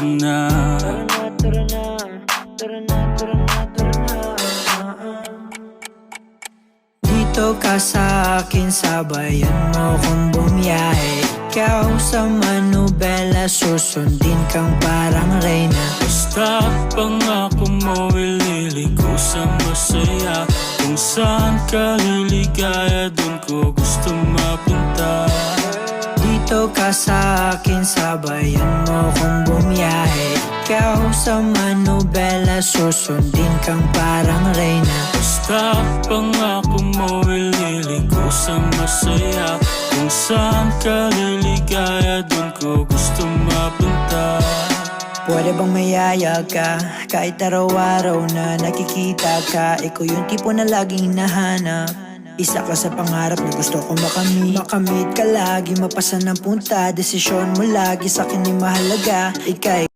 ka na. Tara na, tara na, tara na, tara na, tara na. Dito ka sa akin, sabayan mo kong bumiyahe. Ikaw sa manubela, susundin kang parang reyna. Basta pangako mo, ililigo sa masaya. Kung saan ka liligaya, dun ko gusto mapunta. Dito ka sa akin, sabayan mo kong bumiyahe. Ikaw sa manubela, susundin kang parang reyna. Basta pangako mo, ililigo sa masaya. Kung saan ka liligaya, dun ko gusto mapunta. Pwede bang mayaya ka? Kahit araw-araw na nakikita ka, ikaw yung tipo na laging hinahanap. Isa ka sa pangarap na gusto ko makamit. Makamit ka lagi, mapasa ng punta. Desisyon mo lagi sa'kin ay mahalaga. Ika'y